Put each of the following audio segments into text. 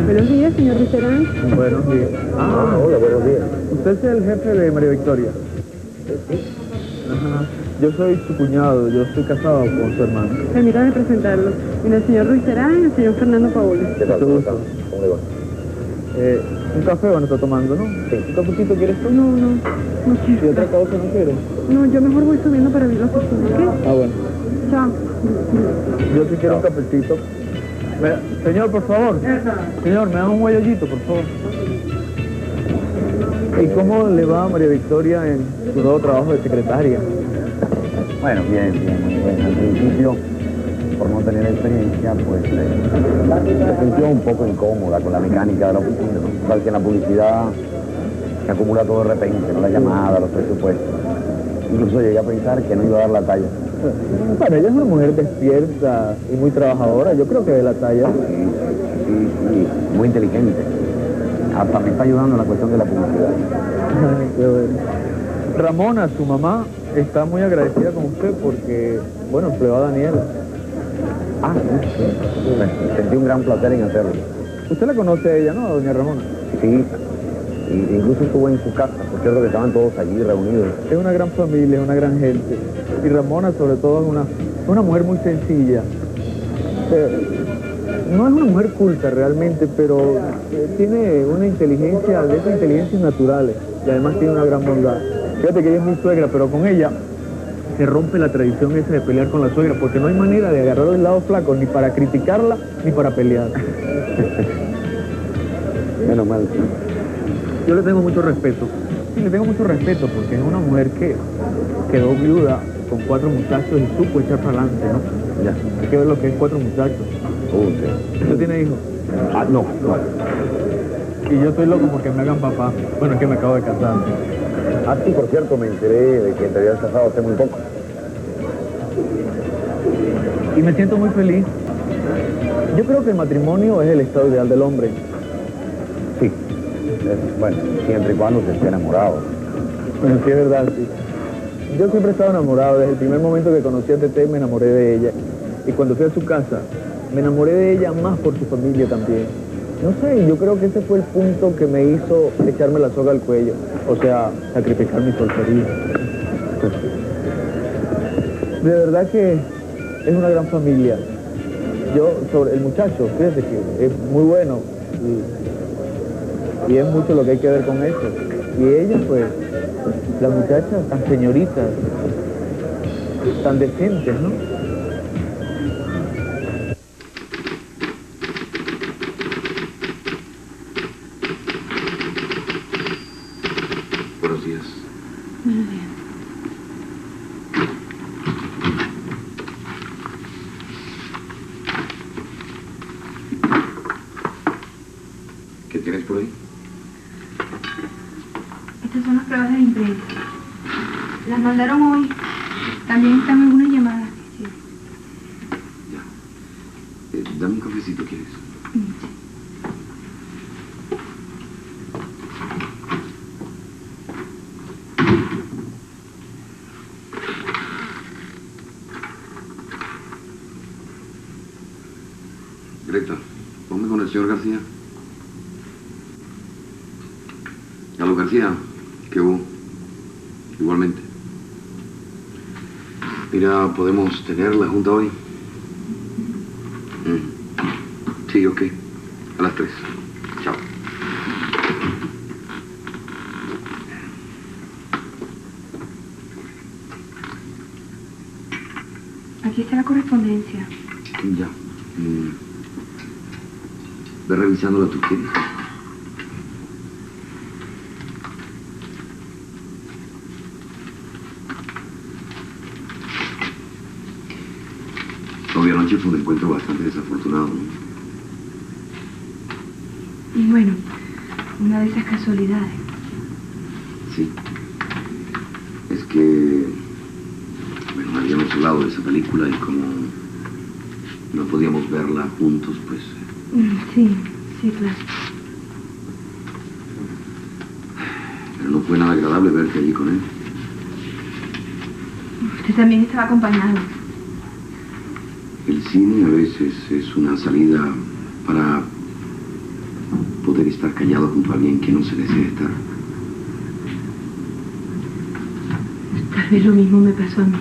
Buenos días, señor Risterán. Buenos días. Hola, buenos días. ¿Usted es el jefe de María Victoria? Sí. Ajá. Yo soy su cuñado, yo estoy casado con su hermano. Permítame presentarlo. Mira, el señor Ruiz Terán y el señor Fernando Paola. ¿Qué tal? Mucho gusto. ¿Cómo le va? Un café van a estar tomando, ¿no? Sí. ¿Un cafecito quieres tú? No quiero. ¿Y otra cosa no quieres? No, yo mejor voy subiendo para abrir la oficina, ¿ok? Ah, bueno. Chao. Yo sí quiero un cafecito. Señor, por favor. Señor, me da un guayallito, por favor. ¿Y cómo le va a María Victoria en su nuevo trabajo de secretaria? Bueno, bien, muy bien. Al principio, por no tener experiencia, pues se sintió un poco incómoda con la mecánica de la oficina, ¿no? Tal que en la publicidad se acumula todo de repente, ¿no? La llamada, los presupuestos. Incluso llegué a pensar que no iba a dar la talla. Bueno, ella es una mujer despierta y muy trabajadora, yo creo que de la talla. Sí, muy inteligente. Hasta me está ayudando en la cuestión de la publicidad. Ay, qué bueno. Ramona, su mamá, está muy agradecida con usted porque, bueno, empleó a Daniel. Ah, sí. Sentí un gran placer en hacerlo. Usted la conoce a ella, ¿no, a doña Ramona? Sí, incluso estuvo en su casa, por cierto que estaban todos allí reunidos. Es una gran familia, es una gran gente. Y Ramona, sobre todo, es una mujer muy sencilla. No es una mujer culta realmente, pero tiene una inteligencia, de esas inteligencias naturales. Y además tiene una gran bondad. Fíjate que ella es mi suegra, pero con ella se rompe la tradición esa de pelear con la suegra, porque no hay manera de agarrar el lado flaco, ni para criticarla, ni para pelear. Menos mal. Yo le tengo mucho respeto. Sí, le tengo mucho respeto porque es una mujer que quedó viuda con 4 muchachos y supo echar para adelante, ¿no? Ya. Hay que ver lo que es 4 muchachos. Sí. ¿Usted tiene hijos? Ah, no. Y yo estoy loco porque me hagan papá. Bueno, es que me acabo de casar. Ah, sí, por cierto, me enteré de que te habías casado hace muy poco. Y me siento muy feliz. Yo creo que el matrimonio es el estado ideal del hombre. Sí. Bueno, siempre y cuando se esté enamorado. Bueno, sí es verdad, sí. Yo siempre he estado enamorado. Desde el primer momento que conocí a Tete me enamoré de ella. Y cuando fui a su casa, me enamoré de ella más por su familia también. No sé, yo creo que ese fue el punto que me hizo echarme la soga al cuello. O sea, sacrificar mi soltería. De verdad que es una gran familia. Yo, sobre el muchacho, fíjate que es muy bueno. Y es mucho lo que hay que ver con eso. Y ella, pues, la muchacha tan señorita, tan decentes, ¿no? Buenos días. Buenos días. ¿Qué tienes por ahí? Estas son las pruebas de imprenta. Las mandaron hoy. También están algunas llamadas. Sí. Ya. Dame un cafecito, ¿quieres? Greta, ponme con el señor García. Aló, García. ¿Qué hubo? Igualmente. Mira, ¿podemos tener la junta hoy? Sí, ok. A las 3. Chao. Aquí está la correspondencia. Ya. Ve revisándola tú, ¿quieres? Hoy anoche fue un encuentro bastante desafortunado, ¿no? Bueno, una de esas casualidades. Sí. Es que... Bueno, habíamos hablado de esa película y como no podíamos verla juntos, pues... Sí, claro. Pero no fue nada agradable verte allí con él. Usted también estaba acompañado. El cine a veces es una salida para poder estar callado junto a alguien que no se desea estar. Tal vez lo mismo me pasó a mí.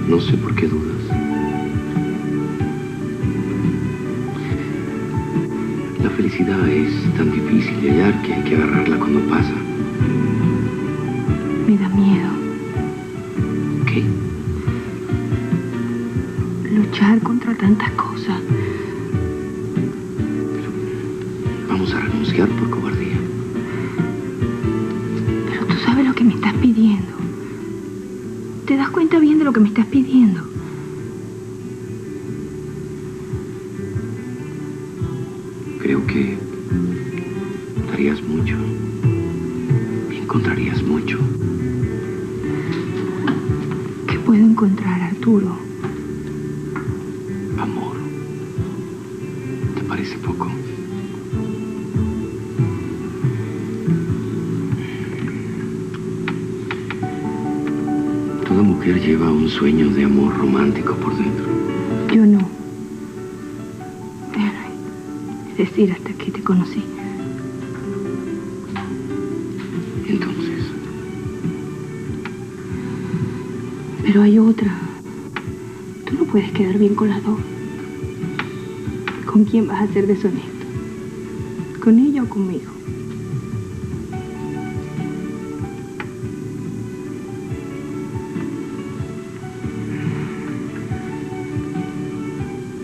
No sé por qué dudas. La felicidad es tan difícil de hallar que hay que agarrarla cuando pasa. Me da miedo ¿Qué? luchar contra tantas cosas. Vamos a renunciar por cobardía. Pero tú sabes lo que me estás pidiendo. ¿Te das cuenta bien de lo que me estás pidiendo? Creo que darías mucho. Encontrarías mucho. ¿Qué puedo encontrar, Arturo? Amor. ¿Te parece poco? Toda mujer lleva un sueño de amor romántico por dentro. Yo no. Es decir, hasta que te conocí. Entonces, Pero hay otra. Tú no puedes quedar bien con las dos. ¿Con quién vas a ser deshonesto? ¿Con ella o conmigo?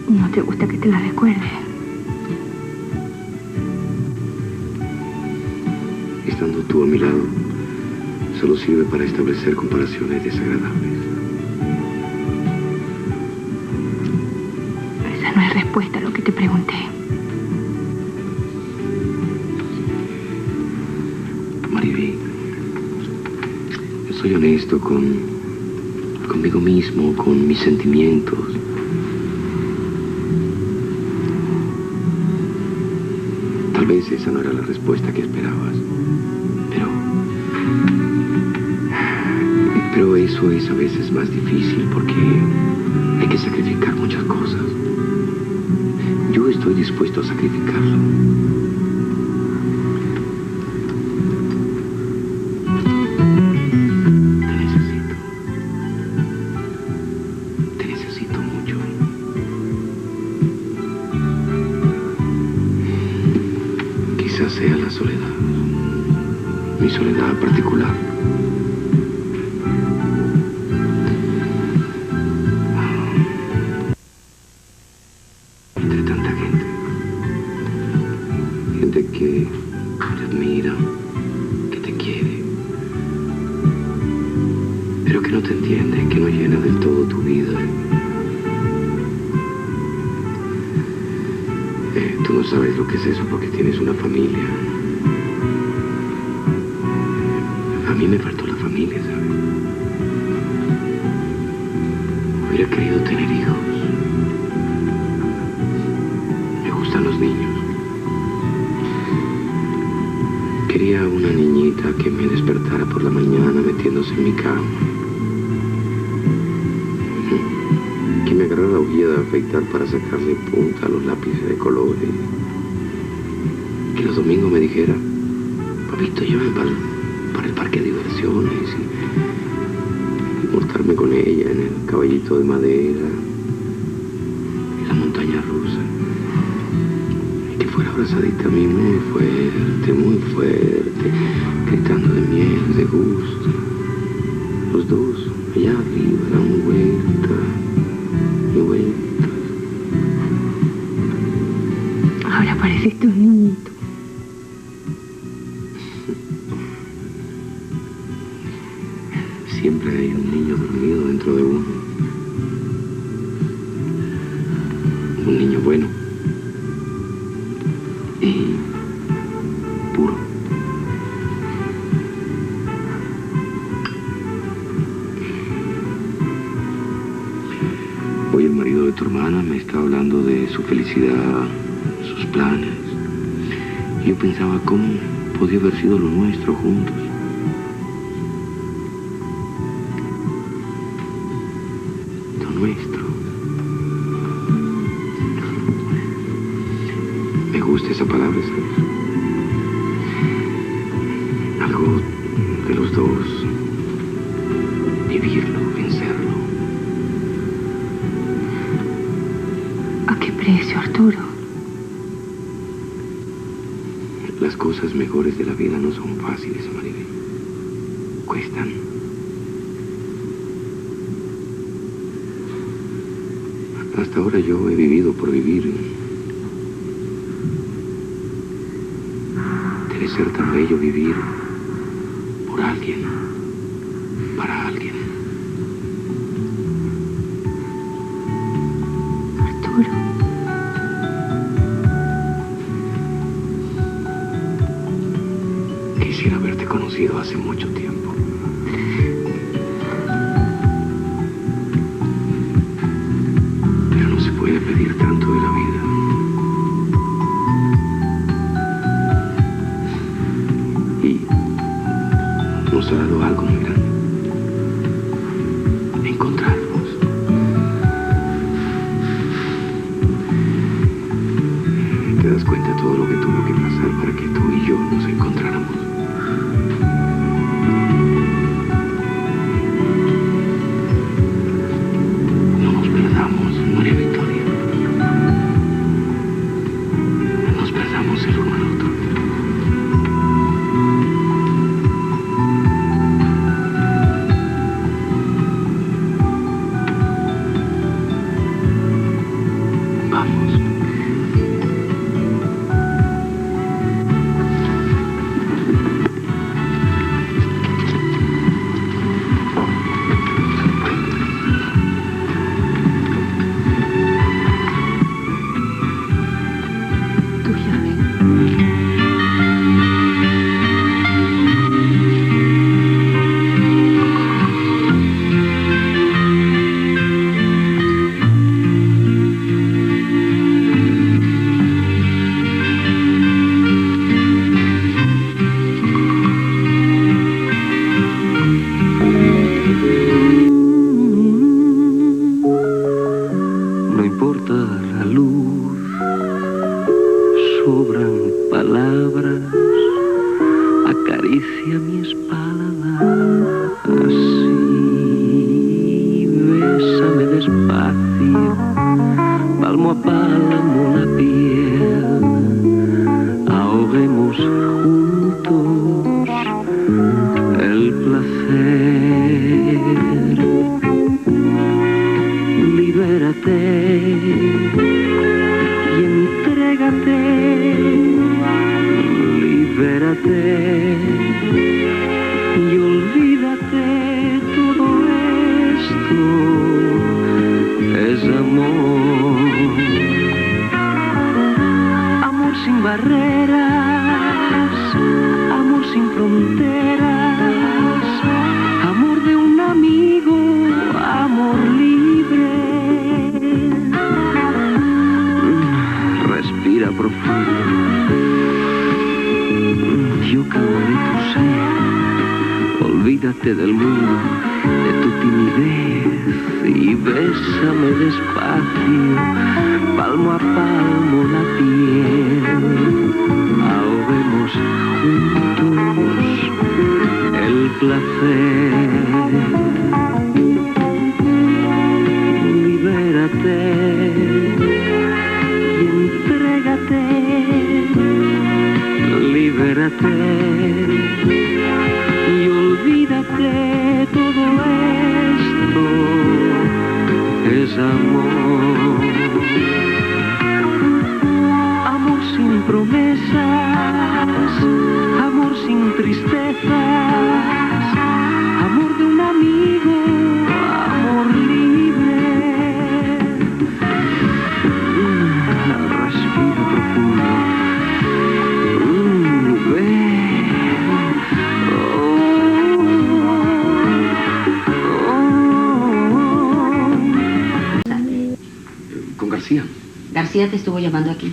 ¿No te gusta que te la recuerde? estando tú a mi lado, solo sirve para establecer comparaciones desagradables. Esa no es respuesta a lo que te pregunté. Maribel, yo soy honesto conmigo mismo, con mis sentimientos. Tal vez esa no era la respuesta que esperabas, pero eso es a veces más difícil porque hay que sacrificar muchas cosas. Yo estoy dispuesto a sacrificarlo. Te necesito mucho. Quizás sea la soledad, mi soledad particular. Entre tanta gente, gente que te admira, que te quiere, pero que no te entiende, que no llena del todo tu vida. Tú no sabes lo que es eso porque tienes una familia. A mí me faltó la familia, ¿sabes? Hubiera querido tener hijos. Me gustan los niños. Quería una niñita que me despertara por la mañana metiéndose en mi cama. Que me agarrara la hojilla de afeitar para sacarle punta a los lápices de colores. Que los domingos me dijera, papito, llévame para el parque de diversiones y montarme con ella en el caballito de madera, en la montaña rusa. Y que fuera abrazadita a mí muy fuerte, gritando de miel, de gusto. Los dos, allá arriba, dando vueltas y vueltas. Ahora pareciste un niñito. siempre hay un niño dormido dentro de uno. Un niño bueno y puro. Hoy el marido de tu hermana me está hablando de su felicidad, sus planes. Y yo pensaba cómo podía haber sido lo nuestro juntos. Lo nuestro. Me gusta esa palabra, ¿sabes? Algo de los dos. Vivirlo, vencerlo. ¿A qué precio, Arturo? Las cosas mejores de la vida no son fáciles, Maribel. Cuestan. Hasta ahora yo he vivido por vivir. Debe ser tan bello vivir por alguien, para alguien. Arturo. Quisiera haberte conocido hace mucho tiempo. Pero no se puede pedir tanto de la vida. Y nos ha dado algo muy grande. Encontrarnos. ¿Te das cuenta de todo lo que tuvo que pasar para que tú y yo nos encontráramos? No nos perdamos, María Victoria. No nos perdamos el uno al otro. Vamos. Tu llave. No importa la luz, sobran palabras, acaricia mi espalda así, bésame despacio, palmo a palmo la piel, ahoguemos juntos el placer. Libérate y entrégate, libérate y olvídate, todo esto es amor. Amor sin barreras, amor sin fronteras, amor de un amigo, amor libre. Respira profundo, yo calmaré tu ser. Olvídate del mundo, de tu timidez y bésame despacio, palmo a palmo la piel. Ahoguemos juntos el placer. Libérate y entrégate, libérate y olvídate, todo esto es amor. Amor sin promesas, amor sin tristezas, amor de un amigo. García te estuvo llamando aquí.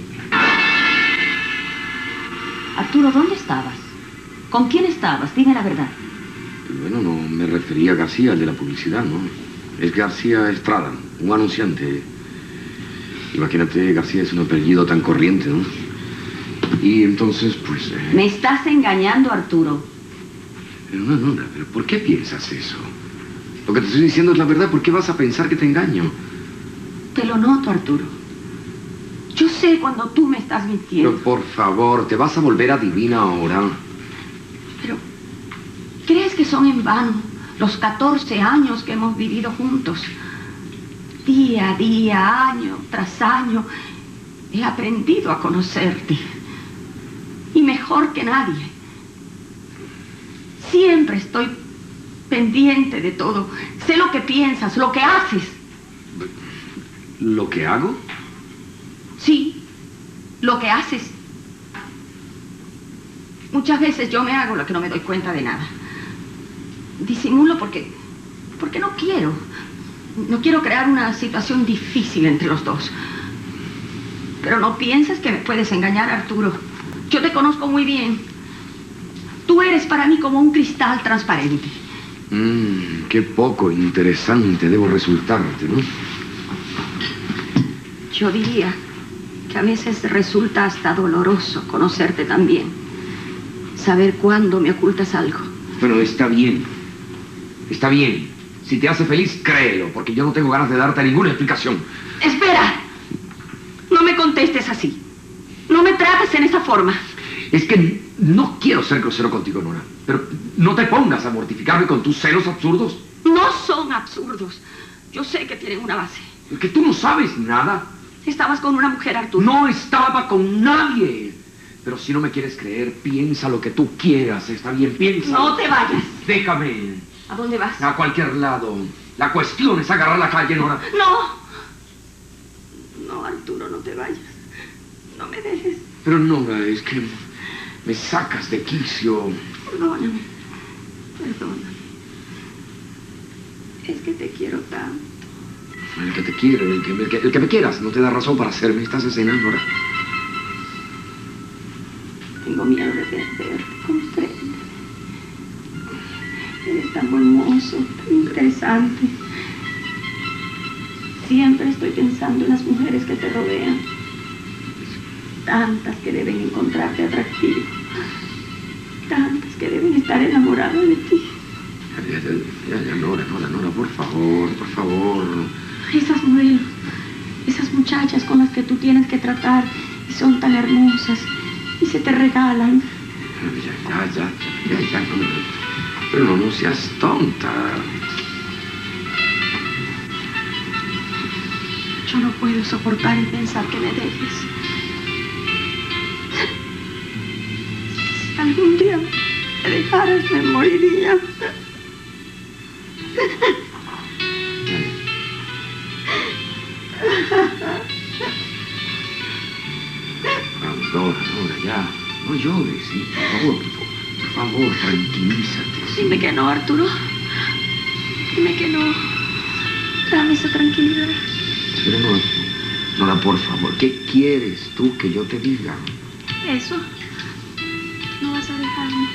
Arturo, ¿dónde estabas? ¿Con quién estabas? Dime la verdad. Bueno, no me refería a García, el de la publicidad, ¿no? Es García Estrada, un anunciante. Imagínate, García es un apellido tan corriente, ¿no? Y entonces, pues... Me estás engañando, Arturo. Pero no, pero ¿por qué piensas eso? Lo que te estoy diciendo es la verdad. ¿Por qué vas a pensar que te engaño? Te lo noto, Arturo. Yo sé cuando tú me estás mintiendo. Pero por favor, ¿te vas a volver adivina ahora? Pero, ¿crees que son en vano los 14 años que hemos vivido juntos? Día a día, año tras año, he aprendido a conocerte. Y mejor que nadie. Siempre estoy pendiente de todo. Sé lo que piensas, lo que haces. ¿Lo que hago? Sí, lo que haces. Muchas veces yo me hago la que no me doy cuenta de nada. Disimulo porque no quiero. No quiero crear una situación difícil entre los dos. Pero no pienses que me puedes engañar, Arturo. Yo te conozco muy bien. Tú eres para mí como un cristal transparente. Qué poco interesante debo resultarte, ¿no? Yo diría que a veces resulta hasta doloroso conocerte también. Saber cuándo me ocultas algo. Bueno, está bien. Está bien. Si te hace feliz, créelo, porque yo no tengo ganas de darte ninguna explicación. ¡Espera! No me contestes así. No me trates en esa forma. Es que no quiero ser grosero contigo, Nora. Pero no te pongas a mortificarme con tus celos absurdos. No son absurdos. Yo sé que tienen una base. Que tú no sabes nada. Estabas con una mujer, Arturo. No estaba con nadie. Pero si no me quieres creer, piensa lo que tú quieras. Está bien, piensa. No te vayas. Déjame. ¿A dónde vas? A cualquier lado. La cuestión es agarrar la calle, Nora. No. No, Arturo, no te vayas. No me dejes. Pero Nora, es que me sacas de quicio. Perdóname. Perdóname. Es que te quiero tanto. El que te quiere, el que me quieras, no te da razón para hacerme estas escenas, Nora. Tengo miedo de perderte con frente. Eres tan buen mozo, tan interesante. Siempre estoy pensando en las mujeres que te rodean. Tantas que deben encontrarte atractivo. Tantas que deben estar enamoradas de ti. Ya, Nora, por favor. Esas modelos, esas muchachas con las que tú tienes que tratar y son tan hermosas y se te regalan. Ya, no. Pero no seas tonta. Yo no puedo soportar y pensar que me dejes. Si algún día me dejaras, me moriría. Nora, ya. No llores, sí. Por favor, tranquilízate. ¿Sí? Dime que no, Arturo. Dime que no. Dame esa tranquilidad. Pero Nora, por favor, ¿qué quieres tú que yo te diga? Eso. No vas a dejarme.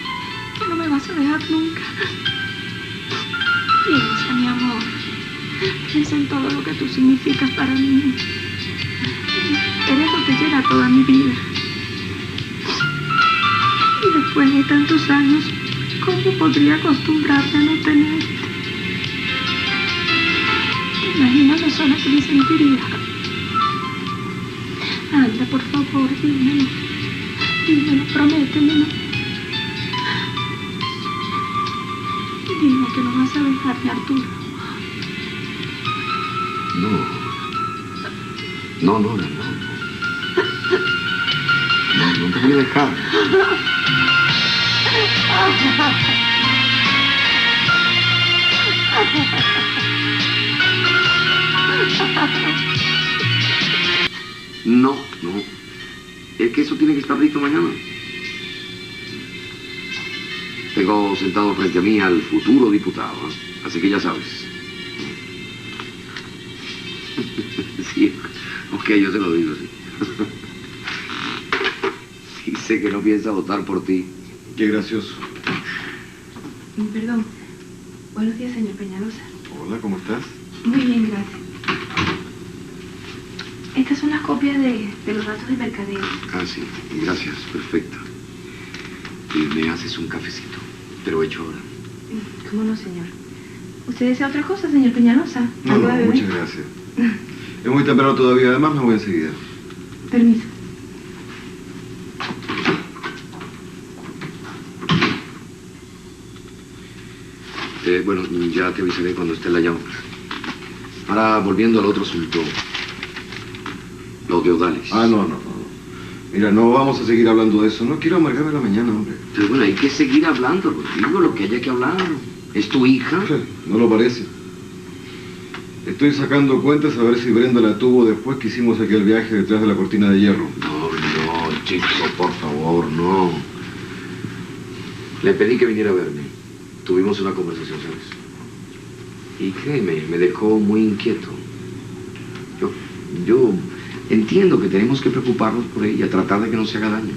Que no me vas a dejar nunca. Piensa, mi amor. Piensa en todo lo que tú significas para mí. Eres lo que llena toda mi vida. Y después de tantos años, ¿cómo podría acostumbrarme a no tenerte? Imagina lo sola que me sentiría. Anda, por favor, dímelo. Dímelo, prométemelo. Dime que no vas a dejarme, Arturo. No, Nora, no. No te voy a dejar. No. Es que eso tiene que estar listo mañana. Tengo sentado frente a mí al futuro diputado, ¿eh? Así que ya sabes. Sí, Ok, yo te lo digo, sí. Sí, sé que no piensa votar por ti. Qué gracioso. Perdón. Buenos días, señor Peñalosa. Hola, ¿cómo estás? Muy bien, gracias. Estas son las copias de los datos del mercadeo. Ah, sí. Gracias. Perfecto. Y me haces un cafecito, pero hecho ahora. ¿Cómo no, señor? ¿Usted desea otra cosa, señor Peñalosa? No, ¿Algo de beber? muchas gracias. Es muy temprano todavía, además me voy enseguida. Permiso. Bueno, ya te avisaré cuando esté la llave. Ahora, volviendo al otro asunto. Los deudales. Ah, no. Mira, no vamos a seguir hablando de eso. No quiero amargarme la mañana, hombre. Pero bueno, hay que seguir hablando, Rodrigo, lo que haya que hablar. ¿Es tu hija? No lo parece. Estoy sacando cuentas a ver si Brenda la tuvo después que hicimos aquel viaje detrás de la cortina de hierro. No, chico, por favor, no. Le pedí que viniera a verme. Tuvimos una conversación, ¿sabes? Y créeme, me dejó muy inquieto. Yo entiendo que tenemos que preocuparnos por ella, tratar de que no se haga daño.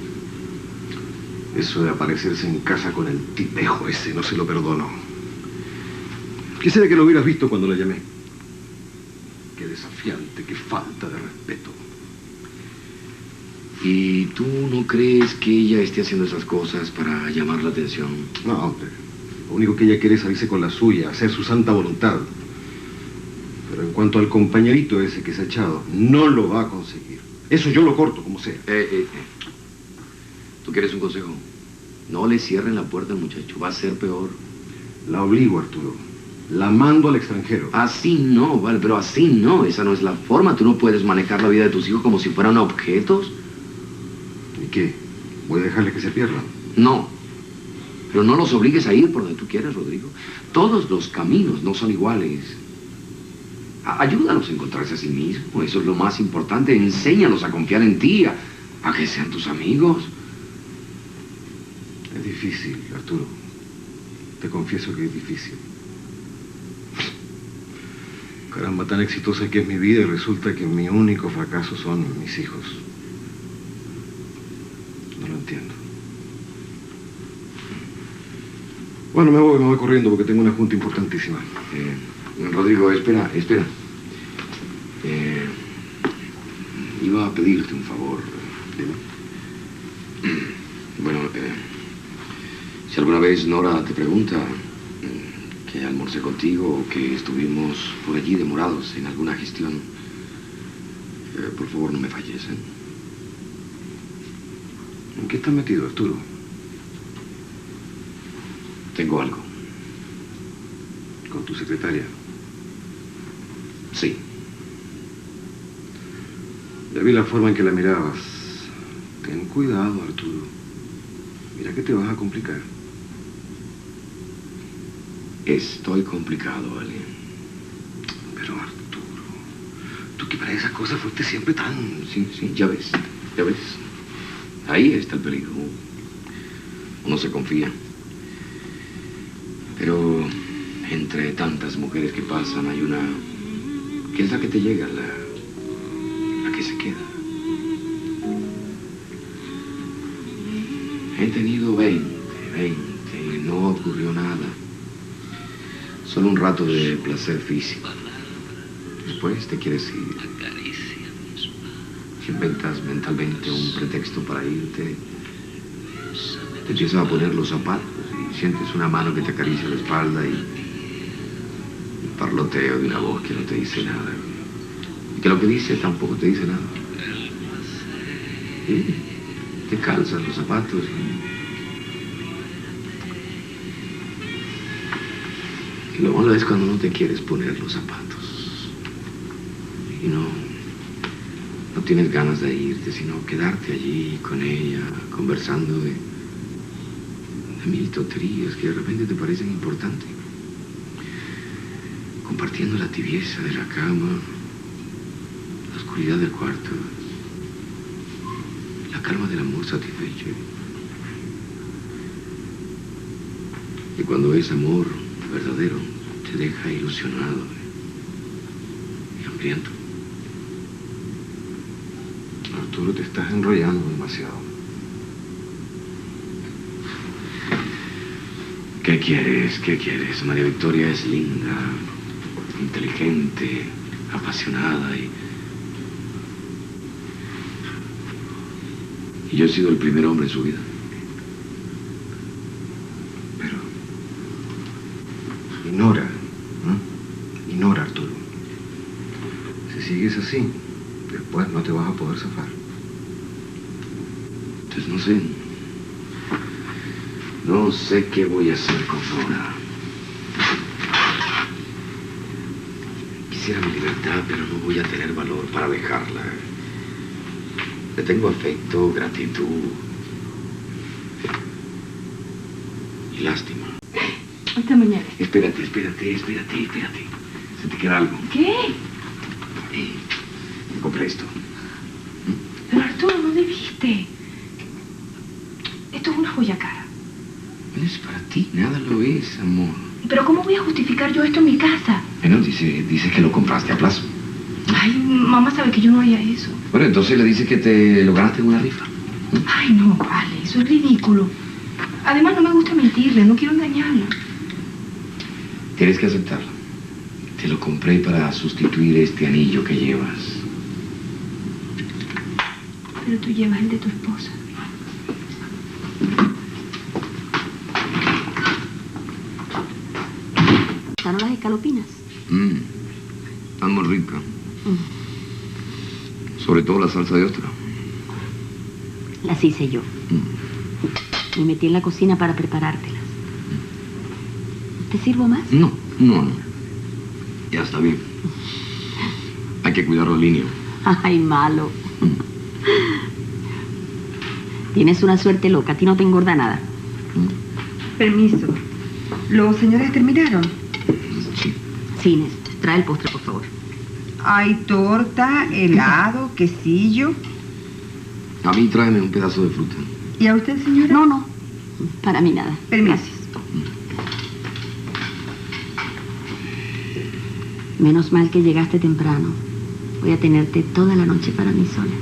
Eso de aparecerse en casa con el tipejo ese, no se lo perdono. Quisiera que lo hubieras visto cuando la llamé. Qué desafiante, qué falta de respeto. ¿Y tú no crees que ella esté haciendo esas cosas para llamar la atención? No, hombre. Lo único que ella quiere es salirse con la suya, hacer su santa voluntad. Pero en cuanto al compañerito ese que se ha echado, no lo va a conseguir. Eso yo lo corto, como sea. ¿Tú quieres un consejo? No le cierren la puerta al muchacho, va a ser peor. La obligo, Arturo. La mando al extranjero. Así no, vale, pero así no. Esa no es la forma. Tú no puedes manejar la vida de tus hijos como si fueran objetos. ¿Y qué? ¿Voy a dejarles que se pierdan? No. Pero no los obligues a ir por donde tú quieras, Rodrigo. Todos los caminos no son iguales. Ayúdalos a encontrarse a sí mismos. Eso es lo más importante. Enséñalos a confiar en ti, a que sean tus amigos. Es difícil, Arturo. Te confieso que es difícil. Caramba, tan exitosa que es mi vida y resulta que mi único fracaso son mis hijos. No lo entiendo. Bueno, me voy corriendo porque tengo una junta importantísima. Rodrigo, espera. Iba a pedirte un favor. Dime. Bueno, si alguna vez Nora te pregunta que almorcé contigo o que estuvimos por allí demorados en alguna gestión, por favor no me falles, ¿eh? ¿En qué estás metido, Arturo? Tengo algo. ¿Con tu secretaria? Sí. Ya vi la forma en que la mirabas. Ten cuidado, Arturo. Mira que te vas a complicar. Estoy complicado, ¿vale? Pero, Arturo, tú que para esas cosas fuiste siempre tan... Sí, ya ves. Ahí está el peligro. Uno se confía. Pero entre tantas mujeres que pasan hay una que es la que te llega, la que se queda. He tenido 20, y no ocurrió nada. Solo un rato de placer físico. Después te quieres ir. Inventas mentalmente un pretexto para irte. Te empiezas a poner los zapatos y sientes una mano que te acaricia la espalda y el parloteo de una voz que no te dice nada. Y que lo que dice tampoco te dice nada. Y te calzas los zapatos y lo malo es cuando no te quieres poner los zapatos. Y no tienes ganas de irte, sino quedarte allí con ella, conversando de mil tonterías que de repente te parecen importantes. Compartiendo la tibieza de la cama, la oscuridad del cuarto, la calma del amor satisfecho. Y cuando es amor verdadero, te deja ilusionado y hambriento. Arturo, te estás enrollando demasiado. ¿Qué quieres? ¿Qué quieres? María Victoria es linda, inteligente, apasionada y yo he sido el primer hombre en su vida. Pero... ignora, ¿no? Ignora, Arturo. Si sigues así, después no te vas a poder zafar. Entonces no sé. No sé qué voy a hacer con Nora. Quisiera mi libertad, pero no voy a tener valor para dejarla. Le tengo afecto, gratitud y lástima. Hasta mañana. Espérate. Se te queda algo. ¿Qué? Me compré esto. Pero Arturo, no debiste. Esto es una joya cara. No es para ti, nada lo es, amor. ¿Pero cómo voy a justificar yo esto en mi casa? Bueno, dice que lo compraste a plazo. Ay, mamá sabe que yo no haría eso. Bueno, entonces le dices que te lo ganaste en una rifa. Ay, no, vale, eso es ridículo. Además, no me gusta mentirle, no quiero engañarla. Tienes que aceptarlo. Te lo compré para sustituir este anillo que llevas. Pero tú llevas el de tu esposa. ¿Están las escalopinas? Están muy ricas. Sobre todo la salsa de ostra. Las hice yo. Me metí en la cocina para preparártelas. ¿Te sirvo más? No. Ya está bien. Hay que cuidar los líneas. Ay, malo. Tienes una suerte loca. A ti no te engorda nada. Permiso. ¿Los señores terminaron? Sí. Sí, Inés. Trae el postre, por favor. Hay torta, helado, quesillo. A mí tráeme un pedazo de fruta. ¿Y a usted, señora? No. Para mí nada. Permiso. Gracias. Menos mal que llegaste temprano. Voy a tenerte toda la noche para mí sola.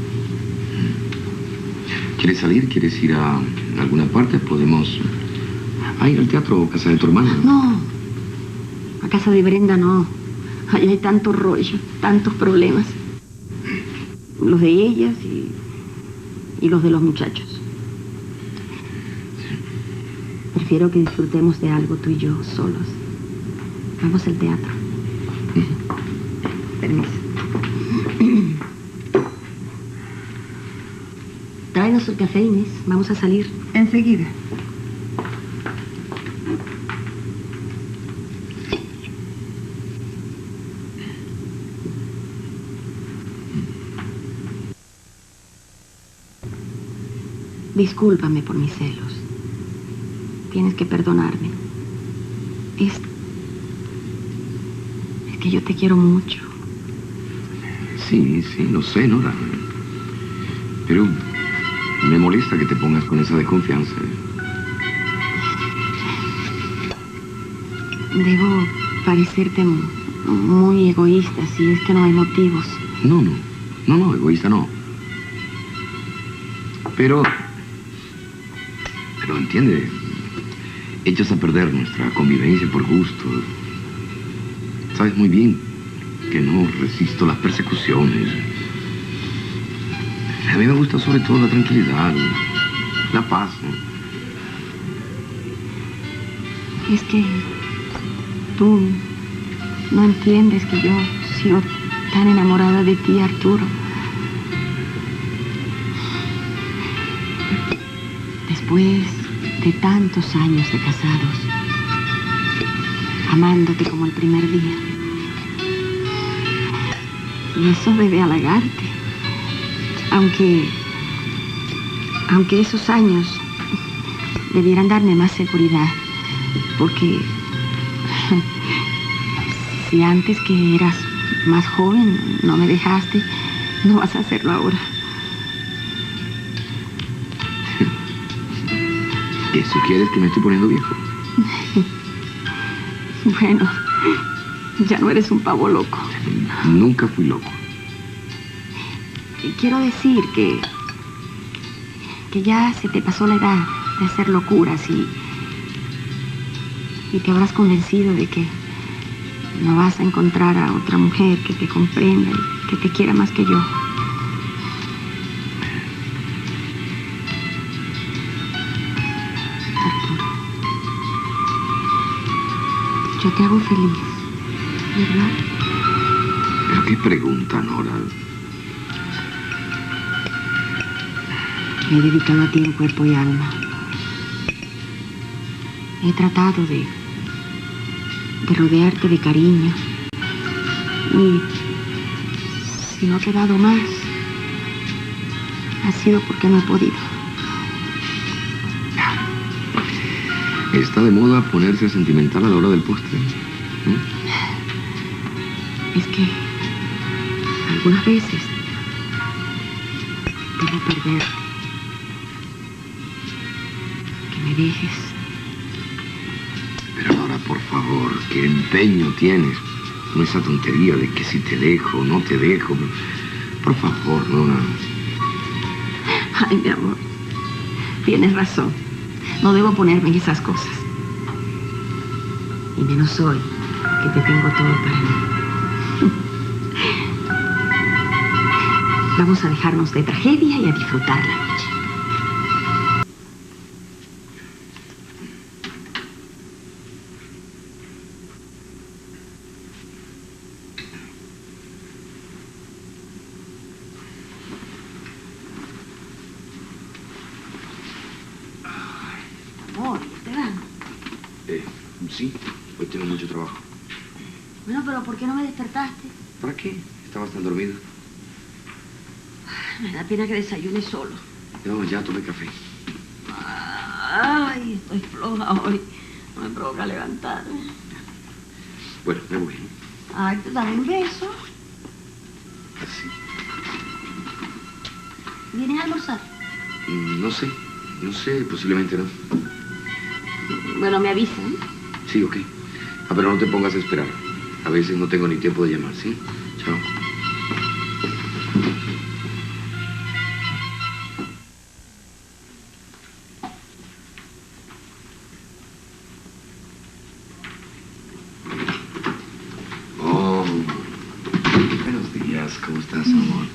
¿Quieres salir? ¿Quieres ir a alguna parte? Podemos ir al teatro o casa de tu hermana. No. A casa de Brenda no. Allá hay tanto rollo, tantos problemas. Los de ellas y los de los muchachos. Prefiero que disfrutemos de algo tú y yo solos. Vamos al teatro. Permiso. Tráenos el café, Inés. Vamos a salir. Enseguida. Discúlpame por mis celos. Tienes que perdonarme. Es que yo te quiero mucho. Sí, lo sé, Nora. Pero me molesta que te pongas con esa desconfianza. Debo parecerte muy egoísta si es que no hay motivos. No, egoísta no. Pero entiende, echas a perder nuestra convivencia por gusto. Sabes muy bien que no resisto las persecuciones. A mí me gusta sobre todo la tranquilidad, la paz. Es que tú no entiendes que yo sigo tan enamorada de ti, Arturo. Después de tantos años de casados, amándote como el primer día. Y eso debe halagarte. Aunque esos años debieran darme más seguridad. Porque si antes que eras más joven no me dejaste, no vas a hacerlo ahora. ¿Qué sugieres que me estoy poniendo viejo? Bueno, ya no eres un pavo loco. Nunca fui loco. quiero decir que ya se te pasó la edad de hacer locuras y te habrás convencido de que no vas a encontrar a otra mujer que te comprenda y que te quiera más que yo. Arturo, yo te hago feliz, ¿verdad? ¿Pero qué pregunta, Nora? Me he dedicado a ti en cuerpo y alma. He tratado de rodearte de cariño. Y si no te he dado más, ha sido porque no he podido. Está de moda ponerse sentimental a la hora del postre. Es que algunas veces debo perderte. Que me dejes. Pero Nora, por favor, ¿qué empeño tienes? No esa tontería de que si te dejo, no te dejo. Por favor, Nora. Ay, mi amor, tienes razón. No debo ponerme en esas cosas. Y menos hoy, que te tengo todo para mí. Vamos a dejarnos de tragedia y a disfrutar la noche. Amor, ¿te dan? Sí, hoy tengo mucho trabajo. Bueno, pero ¿por qué no me despertaste? ¿Para qué? ¿Estabas tan dormida? Me da pena que desayunes solo. No, ya tomé café. Ay, estoy floja hoy. No me provoca levantarme. Bueno, me voy. Ay, te dame un beso. Así. ¿Vienes a almorzar? No sé, posiblemente no. Bueno, me avisan. Sí, ok. Pero no te pongas a esperar. A veces no tengo ni tiempo de llamar, ¿sí? Chao. Oh, buenos días. ¿Cómo estás, amor?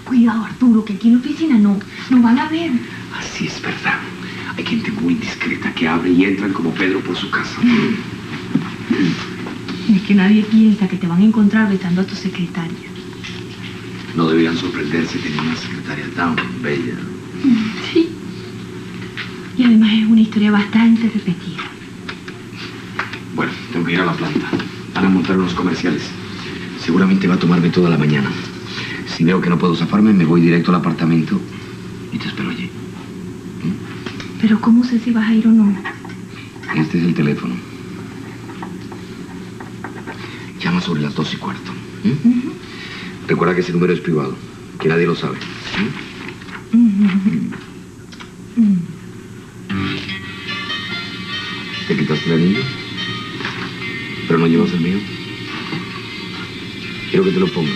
Cuidado, Arturo, que aquí en la oficina no van a ver. Así es verdad. Hay gente muy discreta que abre y entran como Pedro por su casa. Es que nadie piensa que te van a encontrar besando a tu secretaria. No deberían sorprenderse tener una secretaria tan bella. Sí. Y además es una historia bastante repetida. Bueno, tengo que ir a la planta. Van a montar unos comerciales. Seguramente va a tomarme toda la mañana. Si veo que no puedo zafarme, me voy directo al apartamento y te espero allí. Pero ¿cómo sé si vas a ir o no? Este es el teléfono. Llama sobre las 2:15. Recuerda que ese número es privado, que nadie lo sabe. ¿Te quitaste el anillo? ¿Pero no llevas el mío? Quiero que te lo pongas.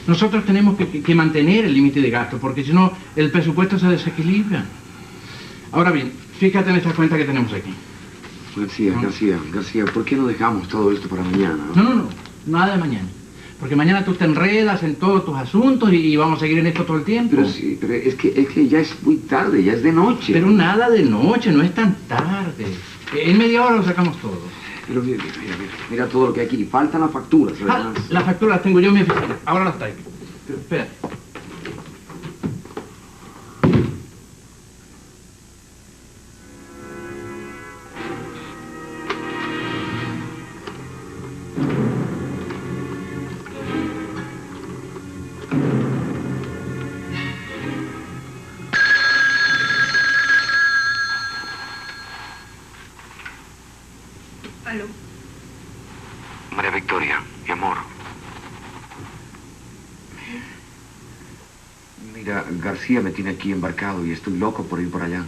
Nosotros tenemos que mantener el límite de gasto, porque si no, el presupuesto se desequilibra. Ahora bien, fíjate en esta cuenta que tenemos aquí. García, ¿por qué no dejamos todo esto para mañana? No, nada de mañana. Porque mañana tú te enredas en todos tus asuntos y vamos a seguir en esto todo el tiempo. Pero es que ya es muy tarde, ya es de noche. Pero nada de noche, no es tan tarde. En media hora lo sacamos todo. Pero mira todo lo que hay aquí. Faltan las facturas, además. Las facturas las tengo yo en mi oficina. Ahora las traigo. Pero espera. Aló. María Victoria, mi amor. Mira, García me tiene aquí embarcado y estoy loco por ir por allá.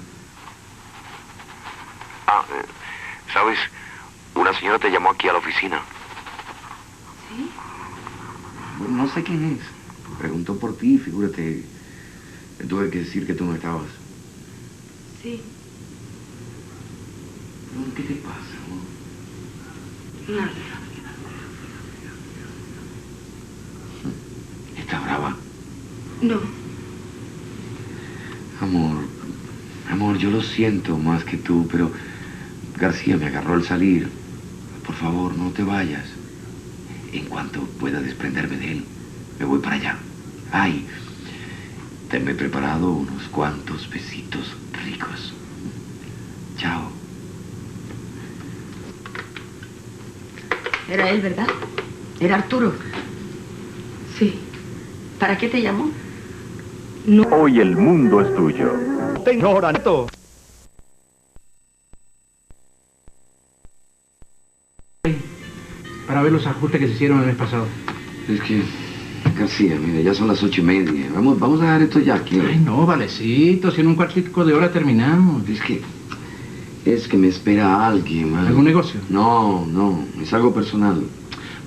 ¿Sabes? Una señora te llamó aquí a la oficina. ¿Sí? No sé quién es. Preguntó por ti, figúrate. Le tuve que decir que tú no estabas. Sí. ¿Qué te pasa, amor? Nada. ¿Está brava? No. Amor, yo lo siento más que tú, pero García me agarró al salir. Por favor, no te vayas. En cuanto pueda desprenderme de él, me voy para allá. Ay, tenme preparado unos cuantos besitos ricos. Chao. Era él, ¿verdad? Era Arturo. Sí. ¿Para qué te llamó? No. Hoy el mundo es tuyo. Señora Neto. Para ver los ajustes que se hicieron el mes pasado. Es que, García, mira, ya son las 8:30. Vamos a dejar esto ya aquí. Ay, no, valecito, si en un cuartico de hora terminamos. Es que me espera alguien, man. ¿Algún negocio? No, es algo personal.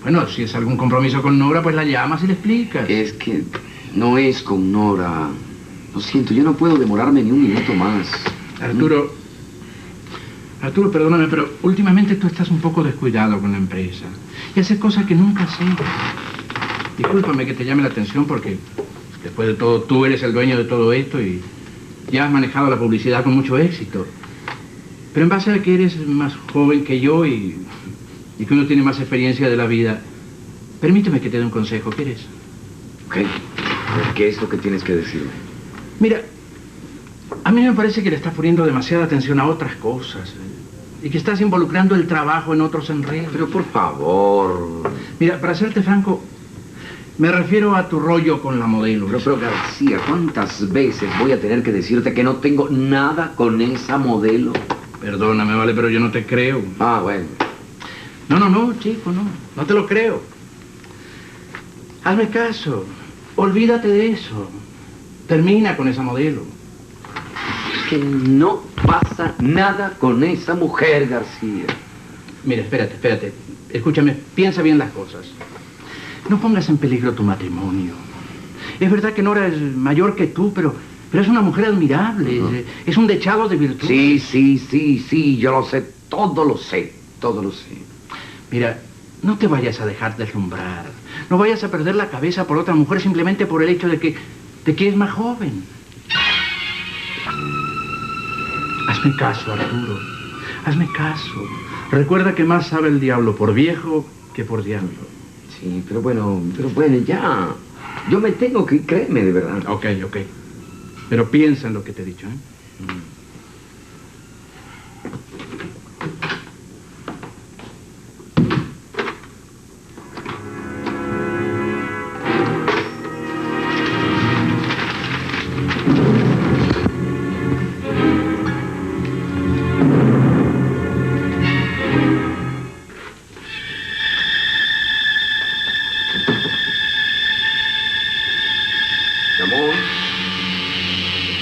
Bueno, si es algún compromiso con Nora, pues la llamas y le explicas. Es que no es con Nora. Lo siento, yo no puedo demorarme ni un minuto más. Arturo, perdóname, pero últimamente tú estás un poco descuidado con la empresa. Y haces cosas que nunca sé. Discúlpame que te llame la atención porque, después de todo, tú eres el dueño de todo esto y ya has manejado la publicidad con mucho éxito. Pero en base a que eres más joven que yo y que uno tiene más experiencia de la vida, permíteme que te dé un consejo, ¿quieres? Ok. ¿Qué es lo que tienes que decirme? Mira, a mí me parece que le estás poniendo demasiada atención a otras cosas y que estás involucrando el trabajo en otros enredos. Pero por favor. Mira, para serte franco, me refiero a tu rollo con la modelo. Pero García, ¿cuántas veces voy a tener que decirte que no tengo nada con esa modelo? Perdóname, vale, pero yo no te creo. Ah, bueno. No, chico, no te lo creo. Hazme caso, olvídate de eso. Termina con esa modelo. Es que no pasa nada con esa mujer, García. Mira, espérate. Escúchame, piensa bien las cosas. No pongas en peligro tu matrimonio. Es verdad que Nora es mayor que tú, pero es una mujer admirable. Es un dechado de virtud. Sí, yo lo sé, todo lo sé. Mira, no te vayas a dejar deslumbrar. No vayas a perder la cabeza por otra mujer simplemente por el hecho de que es más joven. Hazme caso, Arturo. Hazme caso. Recuerda que más sabe el diablo por viejo que por diablo. Sí, pero bueno, ya. Yo me tengo que ir, créeme, de verdad. Ok. Pero piensa en lo que te he dicho, ¿eh?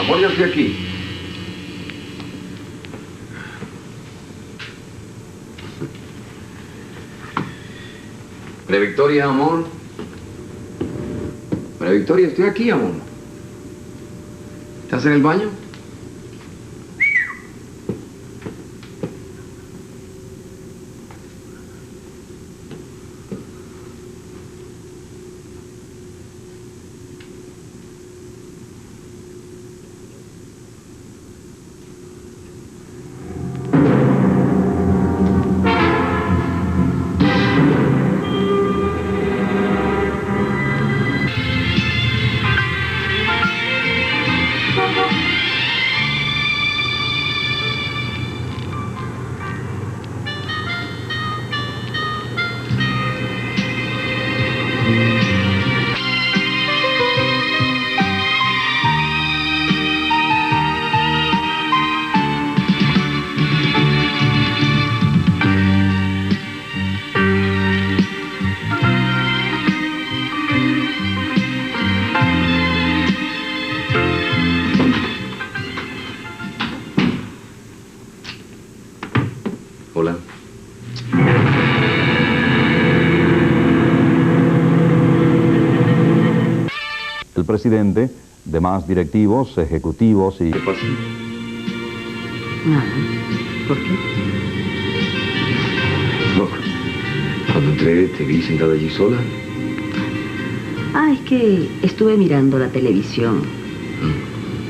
Amor, yo estoy aquí. María Victoria, amor. María Victoria, estoy aquí, amor. ¿Estás en el baño? presidente, demás directivos, ejecutivos y... ¿Qué pasa? Nada. ¿Por qué? No, cuando entré te vi sentada allí sola. Ah, es que estuve mirando la televisión.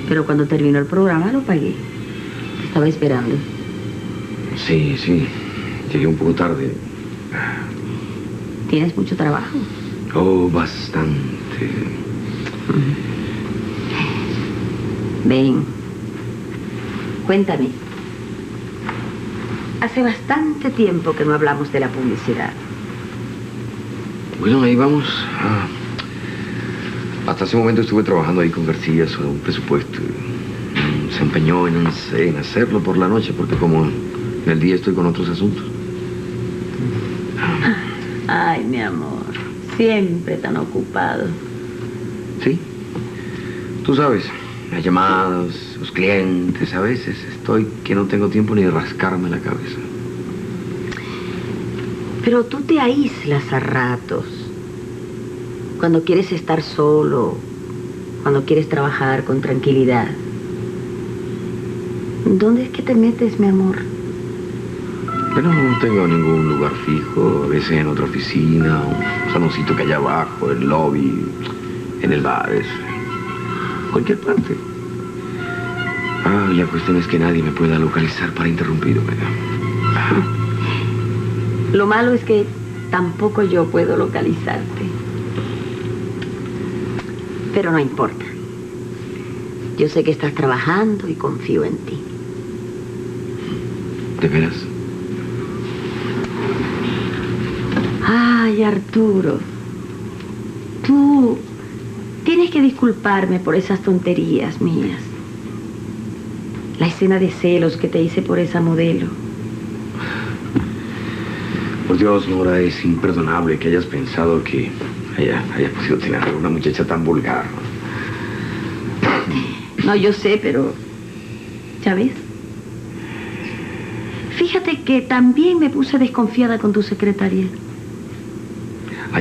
Pero cuando terminó el programa lo apagué. Te estaba esperando. Sí, sí. Llegué un poco tarde. ¿Tienes mucho trabajo? Oh, bastante. Ven. Cuéntame. Hace bastante tiempo que no hablamos de la publicidad. Bueno, ahí vamos. Hasta ese momento estuve trabajando ahí con García sobre un presupuesto. Se empeñó en hacerlo por la noche, porque como en el día estoy con otros asuntos. Ay, mi amor. Siempre tan ocupado. Sí. Tú sabes, las llamadas, los clientes, a veces estoy que no tengo tiempo ni de rascarme la cabeza. Pero tú te aíslas a ratos. Cuando quieres estar solo, cuando quieres trabajar con tranquilidad. ¿Dónde es que te metes, mi amor? Pero no tengo ningún lugar fijo, a veces en otra oficina, un saloncito que hay abajo, el lobby, en el bar, cualquier parte. La cuestión es que nadie me pueda localizar para interrumpirme. Lo malo es que tampoco yo puedo localizarte. Pero no importa. Yo sé que estás trabajando y confío en ti. ¿De veras? Ay, Arturo. Tú tienes que disculparme por esas tonterías mías. La escena de celos que te hice por esa modelo. Por Dios, Nora, es imperdonable que hayas pensado que haya podido tener a una muchacha tan vulgar. No, yo sé, pero... ¿ya ves? Fíjate que también me puse desconfiada con tu secretaria.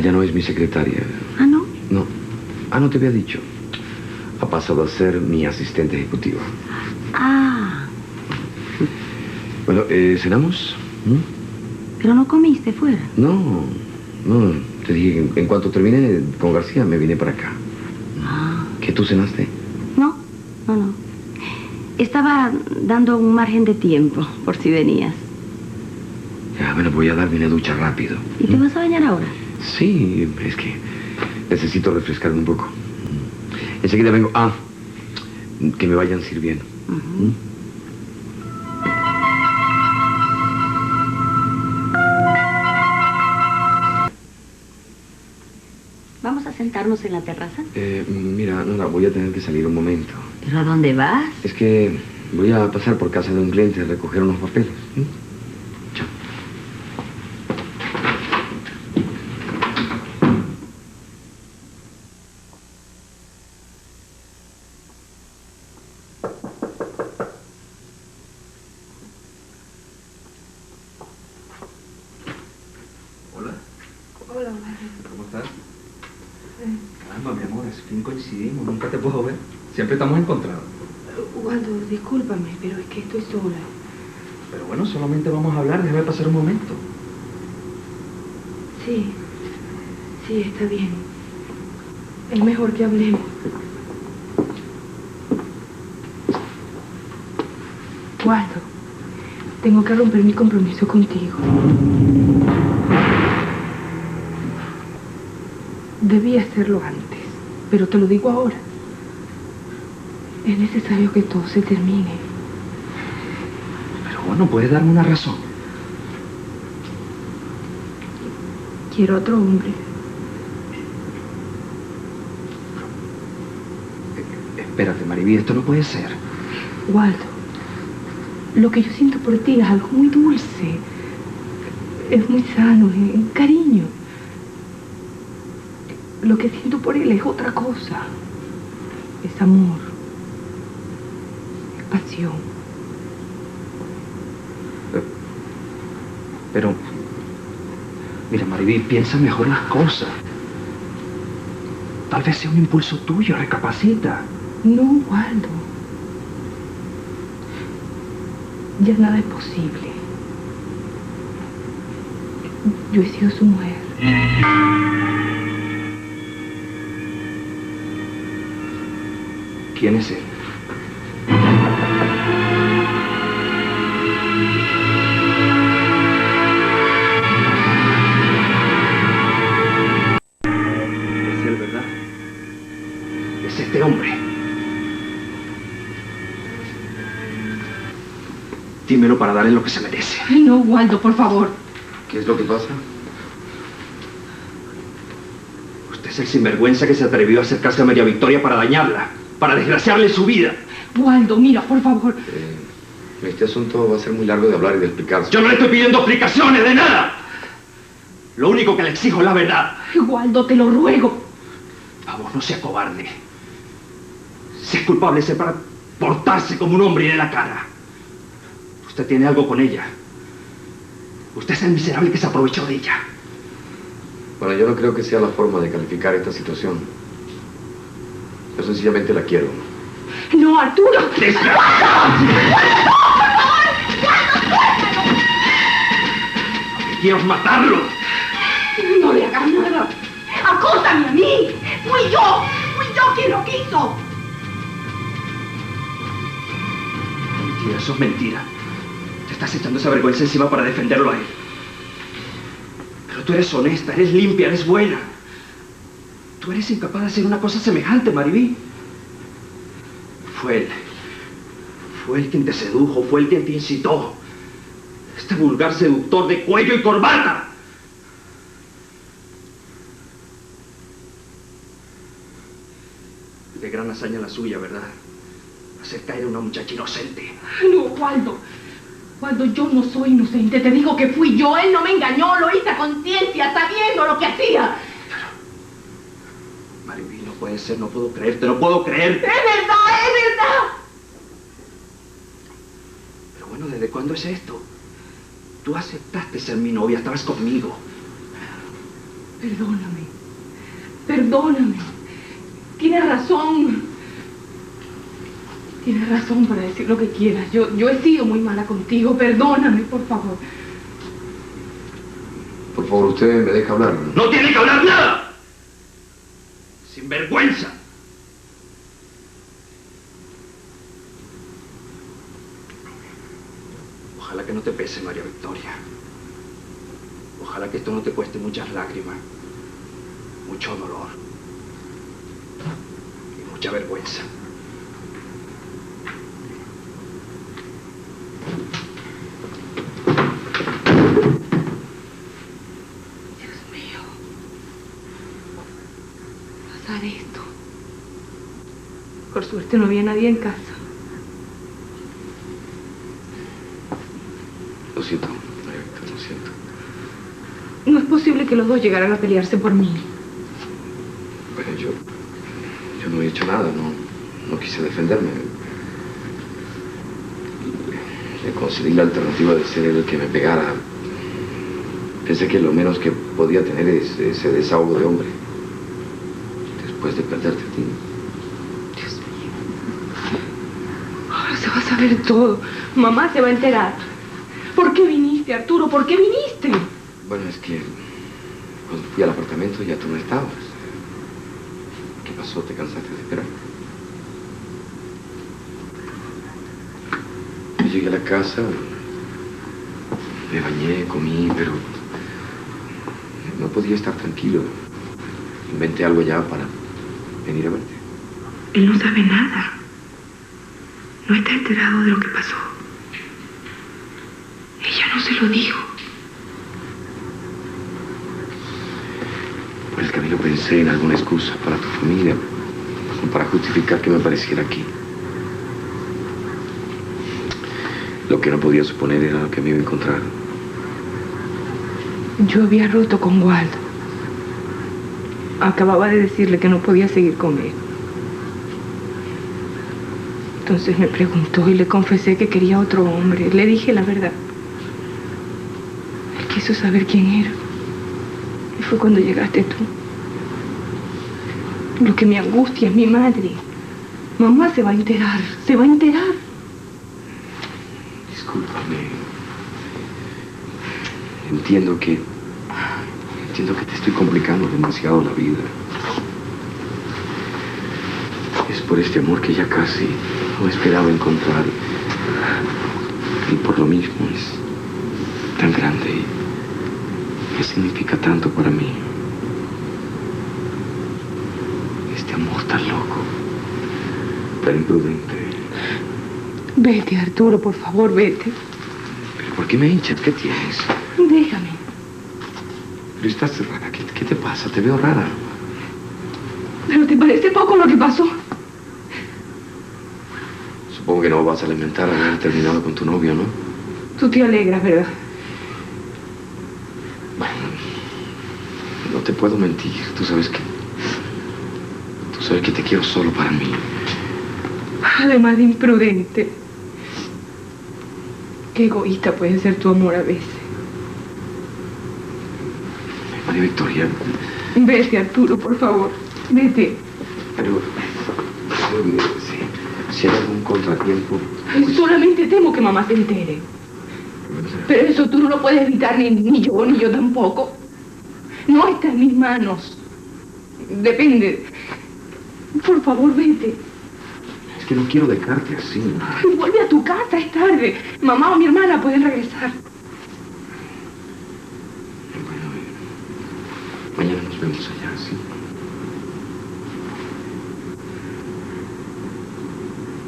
Ya no es mi secretaria. ¿Ah, no? No. No te había dicho. Ha pasado a ser mi asistente ejecutiva. Ah. Bueno, ¿cenamos? ¿Pero no comiste fuera? No. Te dije, en cuanto terminé con García, me vine para acá. ¿Qué, tú cenaste? No. Estaba dando un margen de tiempo, por si venías. Ya, bueno, voy a darme una ducha rápido. ¿Y te vas a bañar ahora? Sí, es que necesito refrescarme un poco. Enseguida vengo. Que me vayan sirviendo. ¿Vamos a sentarnos en la terraza? Mira, Nora, voy a tener que salir un momento. ¿Pero a dónde vas? Es que voy a pasar por casa de un cliente a recoger unos papeles. Chao. Hola. Hola, ¿Cómo estás? Caramba, mi amor, es fin coincidimos, nunca te puedo ver. Siempre estamos encontrados. Waldo, discúlpame, pero es que estoy sola. Pero bueno, solamente vamos a hablar, déjame pasar un momento. Sí, está bien. Es mejor que hablemos. Waldo, tengo que romper mi compromiso contigo. Debí hacerlo antes, pero te lo digo ahora. Es necesario que todo se termine. Pero bueno, puedes darme una razón. Quiero otro hombre. Espérate, Mariví, esto no puede ser. Waldo, lo que yo siento por ti es algo muy dulce. Es muy sano, es cariño. Lo que siento por él es otra cosa. Es amor. Es pasión. Pero, mira, Mariví, piensa mejor las cosas. Tal vez sea un impulso tuyo, recapacita. No, Waldo. Ya nada es posible. Yo he sido su mujer. ¿Quién es él? Es él, ¿verdad? Es este hombre. Dímelo para darle lo que se merece. No, Waldo, por favor. ¿Qué es lo que pasa? Usted es el sinvergüenza que se atrevió a acercarse a María Victoria para dañarla, para desgraciarle su vida. Waldo, mira, por favor. Este asunto va a ser muy largo de hablar y de explicarse. Yo no le estoy pidiendo explicaciones de nada. Lo único que le exijo es la verdad. Waldo, te lo ruego. Vamos, no sea cobarde. Si es culpable, sé para portarse como un hombre y de la cara. Usted tiene algo con ella. Usted es el miserable que se aprovechó de ella. Bueno, yo no creo que sea la forma de calificar esta situación. Yo sencillamente la quiero. No, Arturo. ¡Quiero matarlo! No le hagas nada. Acúsame a mí. Fui yo quien lo quiso. Mentira, eso es mentira. Te estás echando esa vergüenza encima para defenderlo a él. Pero tú eres honesta, eres limpia, eres buena. Tú eres incapaz de hacer una cosa semejante, Maribí. Fue él quien te sedujo, fue él quien te incitó. Este vulgar seductor de cuello y corbata. De gran hazaña la suya, ¿verdad? Hacer caer a una muchacha inocente. No, Waldo. Waldo, yo no soy inocente. Te digo que fui yo. Él no me engañó. Lo hice a conciencia, sabiendo lo que hacía. Maribí, no puede ser. No puedo creerte. No puedo creerte. ¡Es verdad! ¡Es verdad! Pero bueno, ¿desde cuándo es esto? Tú aceptaste ser mi novia. Estabas conmigo. Perdóname. Perdóname. Tienes razón. Tienes razón para decir lo que quieras. Yo he sido muy mala contigo. Perdóname, por favor. Por favor, usted me deja hablar. ¡No tiene que hablar nada! ¡Sin vergüenza! Ojalá que no te pese, María Victoria. Ojalá que esto no te cueste muchas lágrimas, mucho dolor y mucha vergüenza. Esto. Por suerte no había nadie en casa. Lo siento, María Victoria, lo siento. No es posible que los dos llegaran a pelearse por mí. Bueno, yo no he hecho nada, no quise defenderme. Le concedí la alternativa de ser él el que me pegara. Pensé que lo menos que podía tener es ese desahogo de hombre. Después de perderte a ti. Dios mío. Ahora se va a saber todo. Mamá se va a enterar. ¿Por qué viniste, Arturo? ¿Por qué viniste? Bueno, es que cuando fui al apartamento ya tú no estabas. ¿Qué pasó? ¿Te cansaste de esperar? Yo llegué a la casa, me bañé, comí, pero no podía estar tranquilo. Inventé algo ya para venir a verte. Él no sabe nada. No está enterado de lo que pasó. Ella no se lo dijo. Por el camino pensé en alguna excusa para tu familia, para justificar que me apareciera aquí. Lo que no podía suponer era lo que me iba a encontrar. Yo había roto con Waldo. Acababa de decirle que no podía seguir con él. Entonces me preguntó y le confesé que quería otro hombre. Le dije la verdad. Él quiso saber quién era. Y fue cuando llegaste tú. Lo que me angustia es mi madre. Mamá se va a enterar, se va a enterar. Discúlpame. Entiendo que te estoy complicando demasiado la vida. Es por este amor que ya casi no esperaba encontrar. Y por lo mismo es tan grande y que significa tanto para mí. Este amor tan loco, tan imprudente. Vete, Arturo, por favor, vete. ¿Pero por qué me hinchas? ¿Qué tienes? Déjame. Pero estás rara. ¿Qué te pasa? Te veo rara. ¿Pero te parece poco lo que pasó? Supongo que no vas a lamentar haber terminado con tu novio, ¿no? Tú te alegras, ¿verdad? Bueno, no te puedo mentir. Tú sabes que te quiero solo para mí. Además de imprudente. Qué egoísta puede ser tu amor a veces. María Victoria. Vete, Arturo, por favor. Vete. Pero si hay algún contratiempo... Solamente temo que mamá se entere. Pero eso tú no lo puedes evitar, ni yo tampoco. No está en mis manos. Depende. Por favor, vete. Es que no quiero dejarte así. Vuelve a tu casa, es tarde. Mamá o mi hermana pueden regresar. Bueno, mañana nos vemos allá, ¿sí?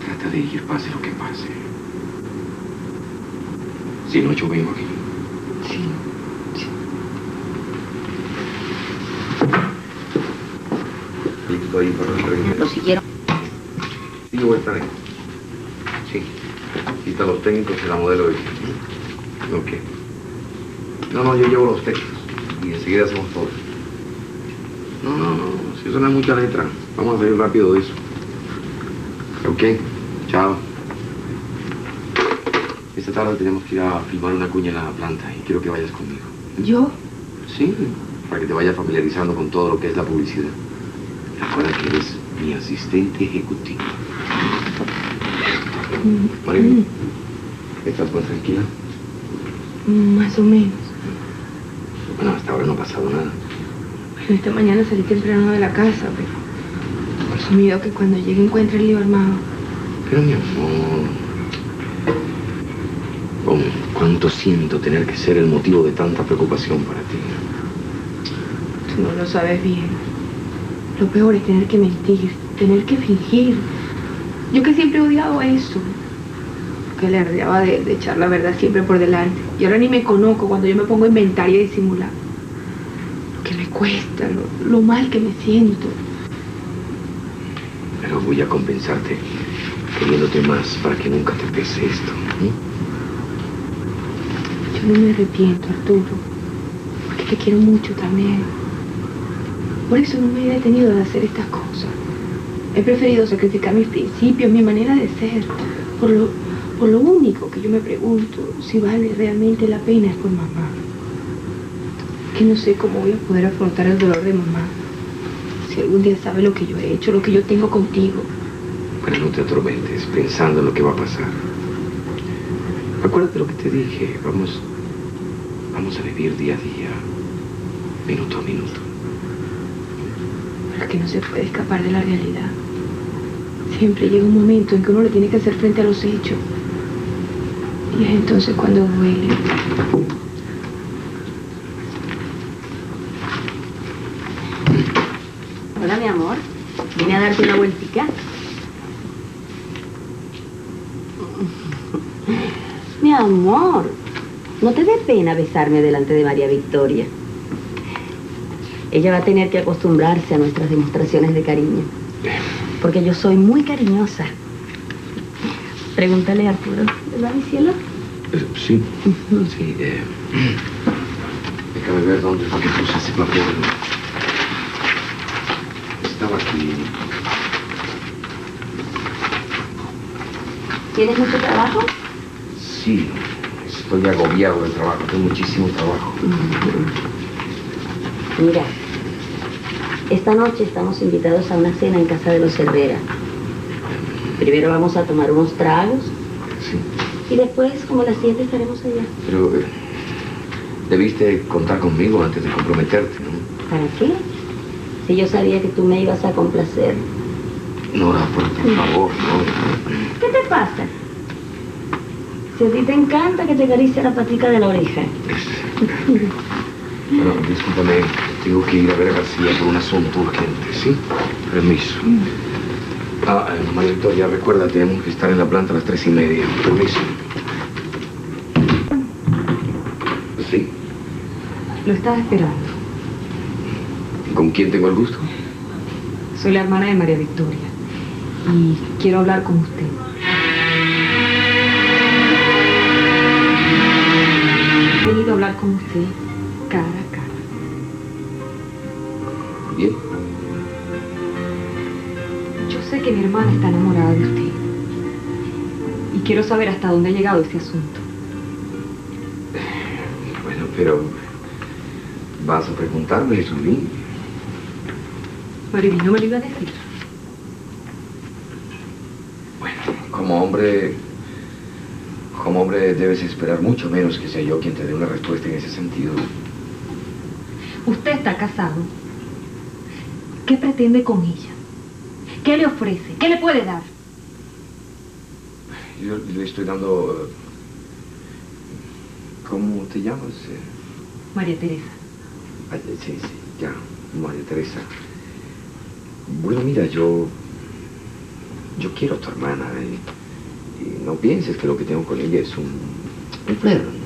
Trata de ir, pase lo que pase. Si no, yo vengo aquí. Sí. Listo ahí para el tren. Lo siguieron. Sí, yo voy a estar ahí. Sí. Quita los técnicos y la modelo de... Ok. No, yo llevo los textos. Y enseguida hacemos todo. No. Si eso no es mucha letra. Vamos a salir rápido de eso. Ok. Chao. Esta tarde tenemos que ir a filmar una cuña en la planta y quiero que vayas conmigo. ¿Yo? Sí, para que te vayas familiarizando con todo lo que es la publicidad. Recuerda que eres mi asistente ejecutivo. María, ¿estás más tranquila? Más o menos. Bueno, hasta ahora no ha pasado nada. Bueno, esta mañana salí temprano de la casa, pero... Por su miedo que cuando llegue encuentre el lío armado. Pero mi amor... ¿Cuánto siento tener que ser el motivo de tanta preocupación para ti? Tú no lo sabes bien. Lo peor es tener que mentir, tener que fingir. Yo que siempre he odiado eso. Que le ardeaba de echar la verdad siempre por delante. Y ahora ni me conozco cuando yo me pongo a inventar y a disimular. Lo que me cuesta, lo mal que me siento. Pero voy a compensarte queriéndote más para que nunca te pese esto. Yo no me arrepiento, Arturo. Porque te quiero mucho también. Por eso no me he detenido de hacer estas cosas. He preferido sacrificar mis principios, mi manera de ser. Por lo único que yo me pregunto si vale realmente la pena es por mamá. Que no sé cómo voy a poder afrontar el dolor de mamá. Si algún día sabe lo que yo he hecho, lo que yo tengo contigo. Bueno, no te atormentes pensando en lo que va a pasar. Acuérdate lo que te dije. Vamos a vivir día a día, minuto a minuto. Pero es que no se puede escapar de la realidad. Siempre llega un momento en que uno le tiene que hacer frente a los hechos. Y es entonces cuando duele. Hola, mi amor. Vine a darte una vueltica. Mi amor, no te dé pena besarme delante de María Victoria. Ella va a tener que acostumbrarse a nuestras demostraciones de cariño. Porque yo soy muy cariñosa. Pregúntale a Arturo, ¿verdad, mi cielo? Sí, sí. Déjame ver dónde fue que puse ese papel. Estaba aquí. ¿Tienes mucho trabajo? Sí, estoy agobiado del trabajo, tengo muchísimo trabajo. Mira, Esta noche estamos invitados a una cena en casa de los Herrera. Primero vamos a tomar unos tragos. Sí. Y después, como las 7, estaremos allá. Pero debiste contar conmigo antes de comprometerte, ¿no? ¿Para qué? Si yo sabía que tú me ibas a complacer. Nora, por favor, no. ¿Qué te pasa? Si a ti te encanta que te acaricie la patica de la oreja. Bueno, discúlpame, tengo que ir a ver a García por un asunto urgente, ¿sí? Permiso. María Victoria, recuerda, tenemos que estar en la planta a las 3:30. Permiso. Sí. Lo estaba esperando. ¿Con quién tengo el gusto? Soy la hermana de María Victoria. Y quiero hablar con usted. He venido a hablar con usted cara a cara. Bien. Yo sé que mi hermana está enamorada de usted. Y quiero saber hasta dónde ha llegado ese asunto. Bueno, pero... ¿vas a preguntarme eso a mí? Mariví no me lo iba a decir. Bueno, como hombre debes esperar mucho menos que sea yo quien te dé una respuesta en ese sentido. Usted está casado. ¿Qué pretende con ella? ¿Qué le ofrece? ¿Qué le puede dar? Yo le estoy dando... ¿cómo te llamas? María Teresa. Sí, ya, María Teresa. Bueno, mira, yo quiero a tu hermana y no pienses que lo que tengo con ella es un flirt, ¿no?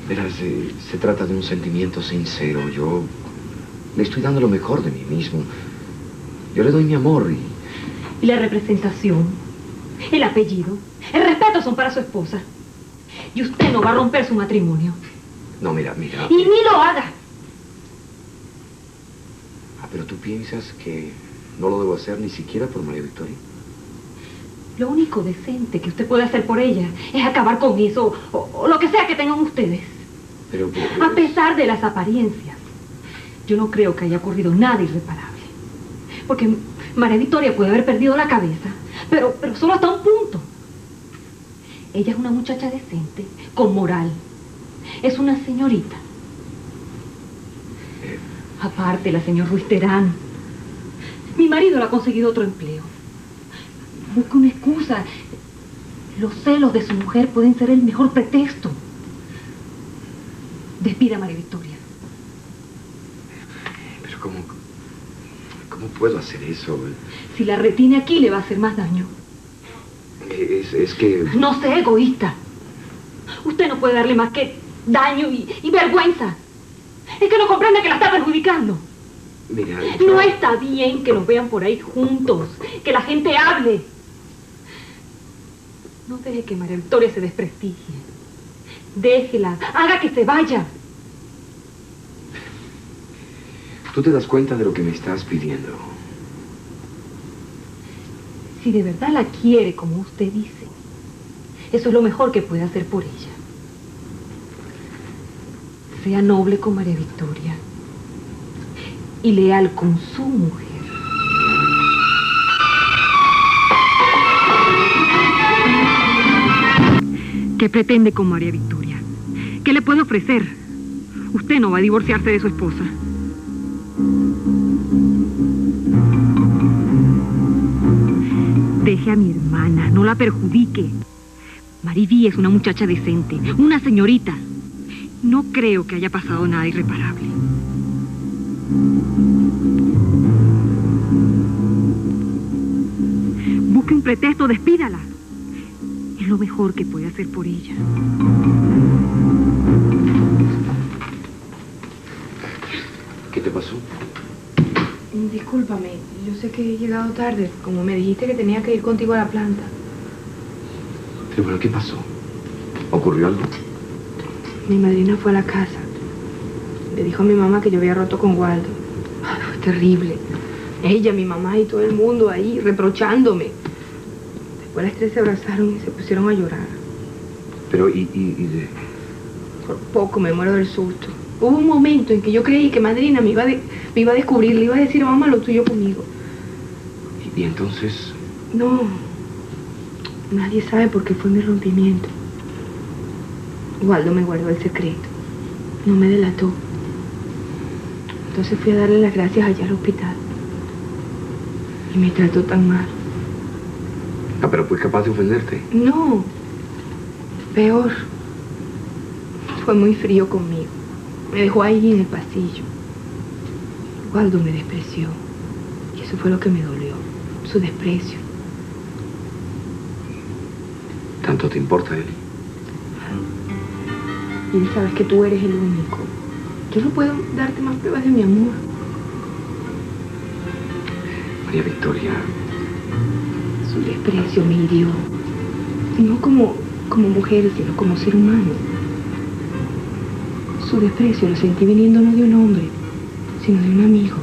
Verás, se trata de un sentimiento sincero. Yo le estoy dando lo mejor de mí mismo. Yo le doy mi amor Y la representación, el apellido, el respeto son para su esposa. Y usted no va a romper su matrimonio. No, mira. Y ni lo haga. Pero tú piensas que no lo debo hacer ni siquiera por María Victoria. Lo único decente que usted puede hacer por ella es acabar con eso, o lo que sea que tengan ustedes. Pero a pesar de las apariencias, yo no creo que haya ocurrido nada irreparable. Porque María Victoria puede haber perdido la cabeza, pero solo hasta un punto. Ella es una muchacha decente, con moral. Es una señorita. Aparte, la señora Ruiz Terán. Mi marido le ha conseguido otro empleo. Busque una excusa. Los celos de su mujer pueden ser el mejor pretexto. Despida a María Victoria. Pero ¿cómo puedo hacer eso? Si la retiene aquí, le va a hacer más daño. Es que... No sea egoísta. Usted no puede darle más que daño y vergüenza. Es que no comprende que la está perjudicando. Mira, no está bien que los vean por ahí juntos, que la gente hable. No deje que María Victoria se desprestigie. Déjela, haga que se vaya. ¿Tú te das cuenta de lo que me estás pidiendo? Si de verdad la quiere, como usted dice, eso es lo mejor que puede hacer por ella. Sea noble con María Victoria y leal con su mujer. ¿Qué pretende con María Victoria? ¿Qué le puede ofrecer? Usted no va a divorciarse de su esposa. Deje a mi hermana, no la perjudique. Mariví es una muchacha decente, una señorita. No creo que haya pasado nada irreparable. Busque un pretexto, despídala. Es lo mejor que puede hacer por ella. ¿Qué te pasó? Discúlpame, yo sé que he llegado tarde, como me dijiste que tenía que ir contigo a la planta. Pero bueno, ¿qué pasó? ¿Ocurrió algo? Mi madrina fue a la casa. Le dijo a mi mamá que yo había roto con Waldo. Ay, fue terrible. Ella, mi mamá y todo el mundo ahí reprochándome. Después las tres se abrazaron y se pusieron a llorar. Pero, Por poco me muero del susto. Hubo un momento en que yo creí que madrina me iba Me iba a descubrir, le iba a decir a mamá lo tuyo conmigo. Y entonces... No. Nadie sabe por qué fue mi rompimiento. Waldo me guardó el secreto. No me delató. Entonces fui a darle las gracias allá al hospital. Y me trató tan mal. Ah, pero fue capaz de ofenderte. No. Peor. Fue muy frío conmigo. Me dejó ahí en el pasillo. Waldo me despreció. Y eso fue lo que me dolió. Su desprecio. ¿Tanto te importa él? Y él sabe que tú eres el único. Yo no puedo darte más pruebas de mi amor. María Victoria. Su desprecio me hirió. No como mujer, sino como ser humano. Su desprecio lo sentí viniendo no de un hombre, sino de un amigo.